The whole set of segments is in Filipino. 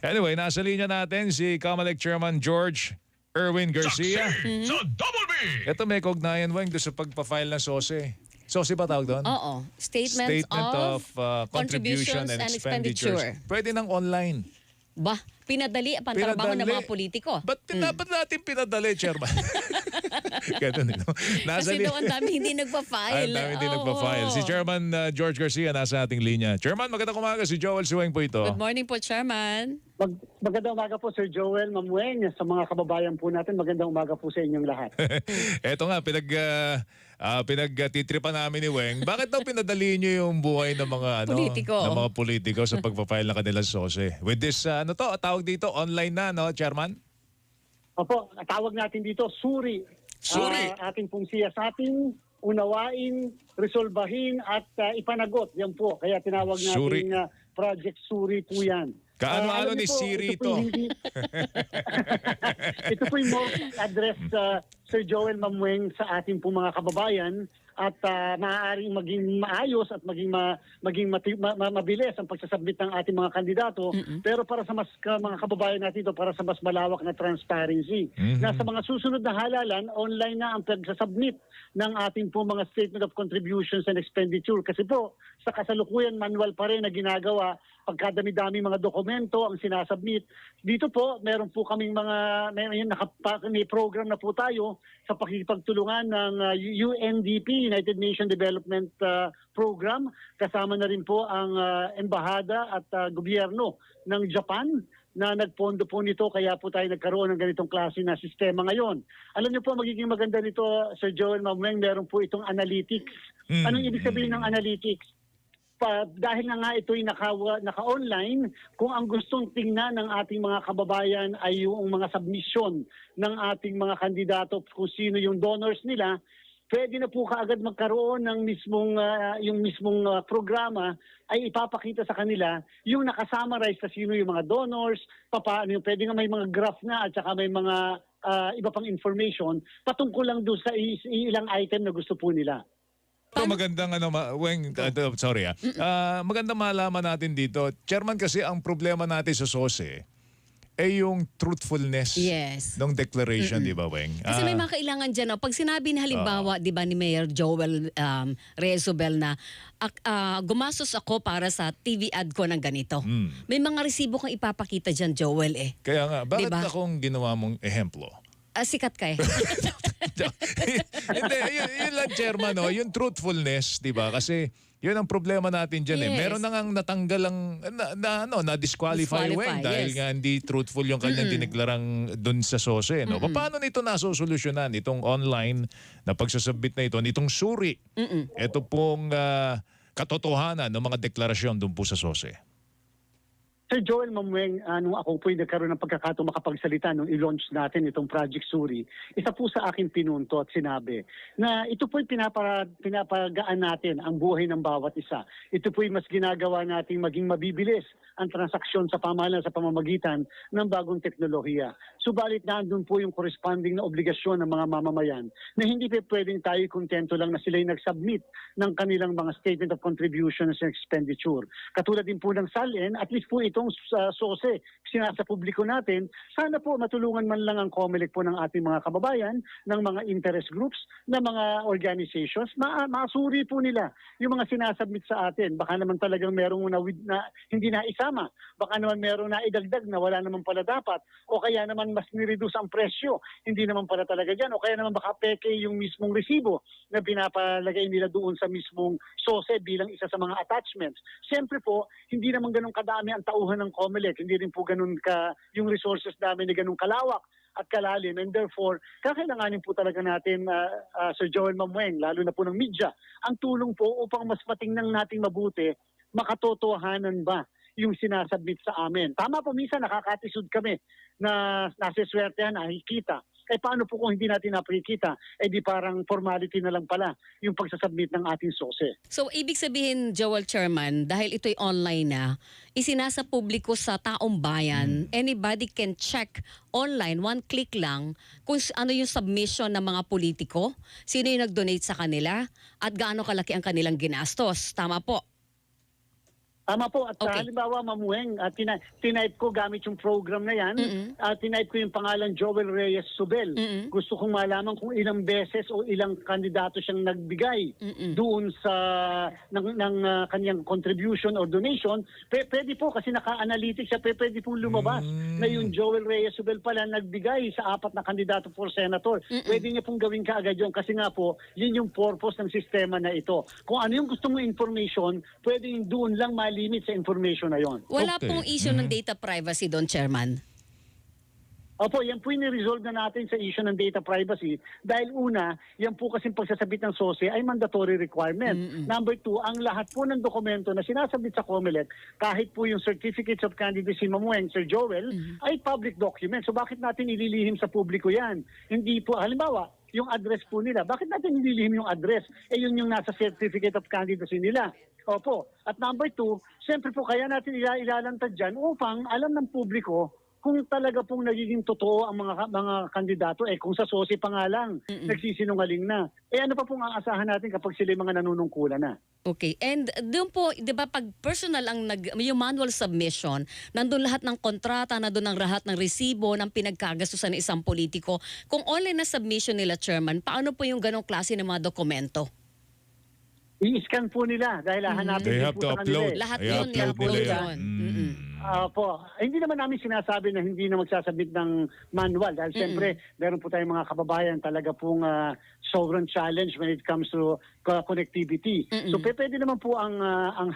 Anyway, nasa linya natin si Comelec Chairman George Erwin Garcia. Sa Double B! Ito may kaugnayan, Weng, doon sa pagpa-file ng SOSE. SOSE ba tawag doon? Oo. Statement of Contribution and Expenditures. Pwede ng online. Ba, pinadali ang pantrabaho ng mga politiko. Ba't natin pinadali, Chairman? Ganun, no? Kasi daw ang dami hindi nagpa-file. Ang dami hindi nagpa-file. Si Chairman George Garcia nasa ating linya. Chairman, magandang umaga. Si Joel Suweng po ito. Good morning po, Chairman. Magandang umaga po, Sir Joel, Ma'am Weng. Sa mga kababayan po natin, magandang umaga po sa inyong lahat. Eto nga, pinagtitripan namin ni Weng. Bakit daw pinadali niyo yung buhay ng mga politiko sa pagpa-file ng kanilang SOSE? With this, tawag dito, online na, no, Chairman? Opo, tawag natin dito, suri. Suri. Ating pong siyasating, unawain, resolbahin at ipanagot. Yan po. Kaya tinawag Suri. natin Project Suri po yan. Kaano-ano ni Siri ito? Ito po yung more address Sir Joel, Ma'am Weng, sa ating po mga kababayan at maaaring maging maayos at maging mabilis ang pagsasubmit ng ating mga kandidato. Pero para sa mga kababayan natin ito, para sa mas malawak na transparency. Nasa mga susunod na halalan, online na ang pagsasubmit ng ating po mga Statement of Contributions and Expenditure. Kasi po, sa kasalukuyan, manual pa rin na ginagawa pagkadami-dami mga dokumento ang sinasubmit. Dito po, meron po kaming may program na po tayo sa pakikipagtulungan ng UNDP, United Nations Development Program. Kasama na rin po ang embahada at gobyerno ng Japan na nagpondo po nito, kaya po tayo nagkaroon ng ganitong klase na sistema ngayon. Alam niyo po, magiging maganda nito, Sir Joel, Ma'am Weng, meron po itong analytics. Anong ibig sabihin ng analytics? Dahil na nga ito'y naka-online, kung ang gustong tingnan ng ating mga kababayan ay yung mga submission ng ating mga kandidato, kung sino yung donors nila, pwede na po kaagad magkaroon ng mismong programa ay ipapakita sa kanila yung nakasummarize sa sino yung mga donors, paano yung pwede nga may mga graph na at saka may mga iba pang information patungkol lang doon sa ilang item na gusto po nila. Ito magandang Weng, magandang malaman natin dito. Chairman, kasi ang problema natin sa SOSE ay yung truthfulness ng declaration, di ba, Weng? Kasi may mga kailangan dyan. Pag sinabi na halimbawa, di ba, ni Mayor Joel Rezobel na gumastos ako para sa TV ad ko ng ganito. May mga resibo kang ipapakita dyan, Joel eh. Kaya nga, bakit diba? akong ginawa mong ehemplo? Sikat ka eh. Hindi, yun lang, Chairman, yung truthfulness, di ba? Kasi yun ang problema natin dyan eh. Meron na ngang natanggal na-disqualify Weng dahil nga hindi truthful yung kanyang dineklarang dun sa SOSE. No? Paano nito nasosolusyonan, itong online na pagsasubmit na ito, nitong suri? Ito pong katotohanan ng mga deklarasyon dun po sa SOSE. Sir Joel, Ma'am Weng, nung ako po'y nagkaroon ng pagkakataon makapagsalita nung i-launch natin itong Project Suri, isa po sa akin pinunto at sinabi na ito po'y pinapagaan natin ang buhay ng bawat isa. Ito po'y mas ginagawa nating maging mabibilis ang transaksyon sa pamahalaan sa pamamagitan ng bagong teknolohiya. Subalit nandun po yung corresponding na obligasyon ng mga mamamayan na hindi pa pwedeng tayo kontento lang na sila'y nag-submit ng kanilang mga Statement of Contributions and Expenditure. Katulad din po ng SALN, at least po itong SOSE, sinasa publiko natin, sana po matulungan man lang ang COMELEC po ng ating mga kababayan, ng mga interest groups, ng mga organizations, masuri po nila yung mga sinasubmit sa atin. Baka naman talagang merong na hindi na isama. Baka naman merong na idagdag na wala naman pala dapat. O kaya naman mas nireduce ang presyo. Hindi naman pala talaga dyan. O kaya naman baka peke yung mismong resibo na pinapalagay nila doon sa mismong SOSE bilang isa sa mga attachments. Siyempre po, hindi naman ganun kadami ang tauhan ng COMELEC. Hindi rin po ganun yung resources namin na ganun kalawak at kalalim, and therefore, kakailanganin po talaga natin, Sir Joel, Ma'am Weng, lalo na po ng media, ang tulong po upang mas matingnan nating mabuti, makatotohanan ba yung sinasubmit sa amin. Tama po, minsan nakakatisod kami na nasiswertehan, nakikita. Paano po kung hindi natin napakikita? Di parang formality na lang pala yung pagsasubmit ng ating SOSE. So, ibig sabihin, Joel Chairman, dahil ito'y online na, isinasa publiko sa taong bayan, anybody can check online, one click lang, kung ano yung submission ng mga politiko, sino yung nag-donate sa kanila, at gaano kalaki ang kanilang ginastos. Tama po? Tama po. At Okay. halimbawa, Mamueng, tinype ko gamit yung program na yan. Tinype ko yung pangalan Joel Reyes Subel. Gusto kong malaman kung ilang beses o ilang kandidato siyang nagbigay doon sa ng kanyang contribution or donation. Pwede po kasi naka-analytics siya. Pwede po lumabas na yung Joel Reyes Subel pala nagbigay sa 4 na kandidato for senator. Pwede niya pong gawin kaagad yun kasi nga po, yun yung purpose ng sistema na ito. Kung ano yung gusto mong information, pwede yung doon lang malimit sa information na yon. Wala Okay. pong issue ng data privacy doon, Chairman. Opo, yan po yung resolve na natin sa issue ng data privacy dahil una, yan po kasing pagsasabit ng SOSE ay mandatory requirement. Number 2, ang lahat po ng dokumento na sinasabit sa COMELEC, kahit po yung certificates of candidacy, Mamueng, Sir Joel, ay public document. So bakit natin ililihim sa publiko yan? Hindi po, halimbawa, yung address po nila. Bakit natin nililihim yung address? Yun yung nasa certificate of candidacy nila. Opo. At number 2, siyempre po kaya natin ilalantad dyan upang alam ng publiko kung talaga pong nagiging totoo ang mga kandidato, kung sa SOSE pa nga lang, nagsisinungaling na. Ano pa pong aasahan natin kapag sila mga nanunungkulan na? Okay. And doon po, 'di ba, pag personal ang yung manual submission, nandun lahat ng kontrata, nandun ang lahat ng resibo ng pinagkagastusan ng isang politiko. Kung online na submission nila, Chairman, paano po yung ganong klase ng mga dokumento? I-scan po nila dahil hahanapin They din have po to sa kanila. upload. Lahat I-upload yun, i-upload nila yun. yan. Po, hindi naman namin sinasabi na hindi na magsasabit ng manual dahil siyempre meron po tayong mga kababayan talaga pong sobrang challenge when it comes to connectivity. So pwede naman po ang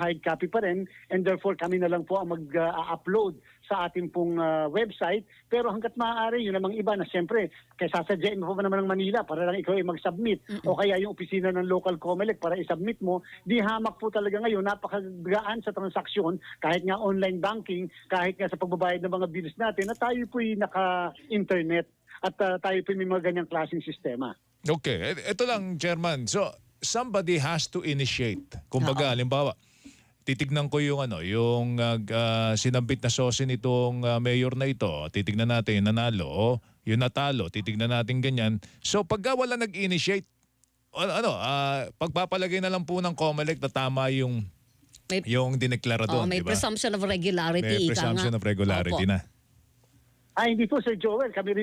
hard copy pa rin and therefore kami na lang po ang mag-upload sa ating pong website. Pero hanggat maaari, yun namang iba na siyempre, kaya sasadyain mo pa naman ng Manila para lang ikaw ay mag-submit o kaya yung opisina ng local COMELEC para i-submit mo, di hamak po talaga ngayon, napakagaan sa transaksyon, kahit nga online banking, kahit nga sa pagbabayad ng mga bills natin, na tayo po'y naka-internet at tayo po'y may mga ganyang klaseng sistema. Okay. Ito lang, Chairman. So, somebody has to initiate. Kumbaga, halimbawa, titignan ko yung sinabit na SOSE nitong mayor na ito. Titignan natin yung nanalo o yung natalo. Titignan natin ganyan. So pagka wala nag-initiate, pagpapalagay na lang po ng COMELEC na tama yung dineklara doon, may di ba? presumption of regularity. May presumption of regularity na. Hindi po, Sir Joel. Kami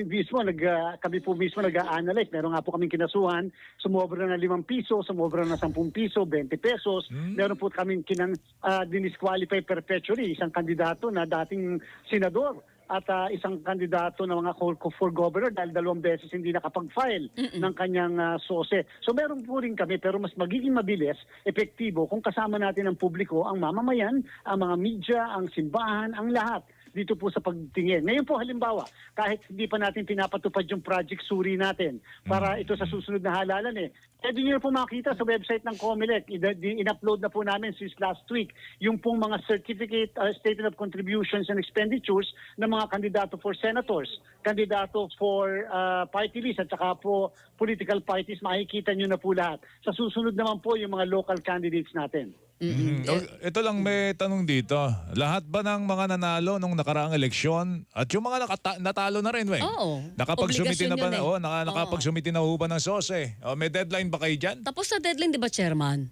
po mismo nag-a-analyze. Meron nga po kaming kinasuhan. Sumobra na 5 piso, sumobra na 10 piso, 20 pesos. Meron po kaming dinisqualify perpetually. Isang kandidato na dating senador at isang kandidato na mga for governor dahil 2 beses hindi nakapag-file ng kanyang SOSE. So meron po rin kami pero mas magiging mabilis, epektibo kung kasama natin ang publiko, ang mamamayan, ang mga media, ang simbahan, ang lahat dito po sa pagtingin. Ngayon po halimbawa, kahit hindi pa natin pinapatupad yung project suri natin para ito sa susunod na halalan pwede nyo po makita sa website ng COMELEC. In-upload na po namin since last week yung pong mga certificate, statement of contributions and expenditures ng mga kandidato for senators, kandidato for party list at saka po political parties, makikita nyo na po lahat. Sa susunod naman po yung mga local candidates natin. Ito lang may tanong dito. Lahat ba ng mga nanalo nung nakaraang eleksyon at yung mga natalo na rin, Weng? Oo. Nakapag-sumiti na ba Obligasyon nakapag-sumiti na ho ba ng SOSE? May deadline ba kayo dyan? Tapos na deadline, di ba, Chairman?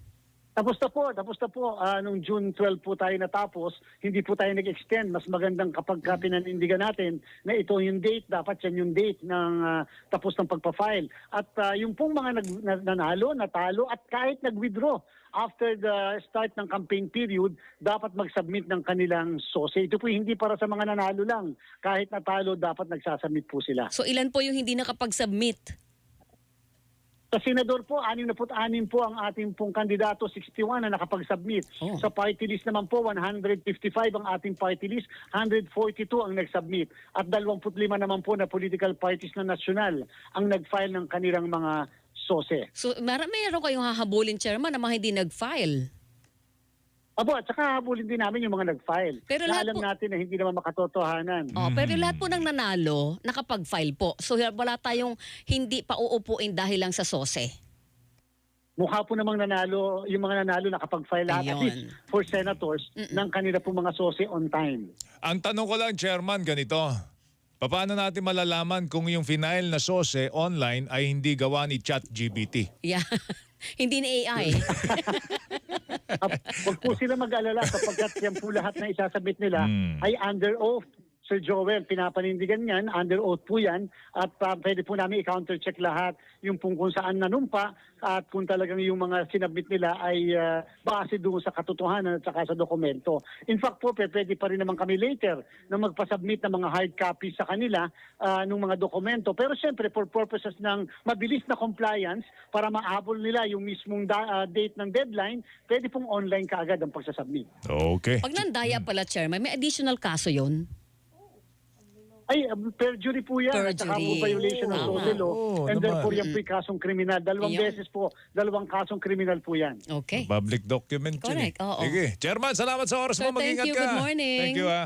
Tapos na po. Nung June 12 po tayo natapos, hindi po tayo nag-extend. Mas magandang kapag pinanindigan natin na ito yung date, dapat yan yung date ng tapos ng pagpa-file. At yung pong mga nanalo, natalo, at kahit nag-withdraw after the start ng campaign period, dapat mag-submit ng kanilang SOSE. Ito po hindi para sa mga nanalo lang. Kahit natalo, dapat nagsasubmit po sila. So ilan po yung hindi nakapag-submit? Sa senador po, 66 po ang ating pong kandidato, 61 na nakapag-submit. Sa party list naman po, 155 ang ating party list, 142 ang nag-submit. At 25 naman po na political parties na nasyonal ang nag-file ng kanilang mga SOSE. So meron kayong hahabulin, Chairman, na mga hindi nag-file. At saka habulin din namin yung mga nag-file. Pero na lahat alam po- natin na hindi naman makatotohanan. Pero lahat po ng nanalo, nakapag-file po. So wala tayong hindi pa uupuin dahil lang sa SOSE. Mukha po namang nanalo, yung mga nanalo nakapag-file lahat, at Ayun. least for senators, ng kanila po mga SOSE on time. Ang tanong ko lang, Chairman, ganito. Paano natin malalaman kung yung final na SOSE online ay hindi gawa ni ChatGPT? Yeah. Hindi na AI. Huwag po sila mag-alala sapagkat yan po lahat na isasabit nila ay under oath. Sir Joel, pinapanindigan yan, under oath po yan, at pwede po namin i-counter-check lahat yung kung saan nanumpa at kung talagang yung mga sinabit nila ay base doon sa katotohanan at saka sa dokumento. In fact po, pwede pa rin naman kami later na magpasubmit ng mga hard copies sa kanila ng mga dokumento. Pero siyempre, for purposes ng mabilis na compliance, para maabol nila yung mismong date ng deadline, pwede pong online kaagad ang pagsasubmit. Okay. Pag nandaya pala, Chairman, may additional kaso yun? Ay, perjury po yan. At saka po Perjury. violation of Tama. social law. Oo, And naman. therefore, yan po yung kasong kriminal. Dalawang Ayun. beses po, dalawang kasong kriminal po yan. Okay. Public document yun. Correct, oo. Sige. Chairman, salamat sa oras Sir, mo. thank Mag-ingat you. ka. Good morning. Thank you, ah.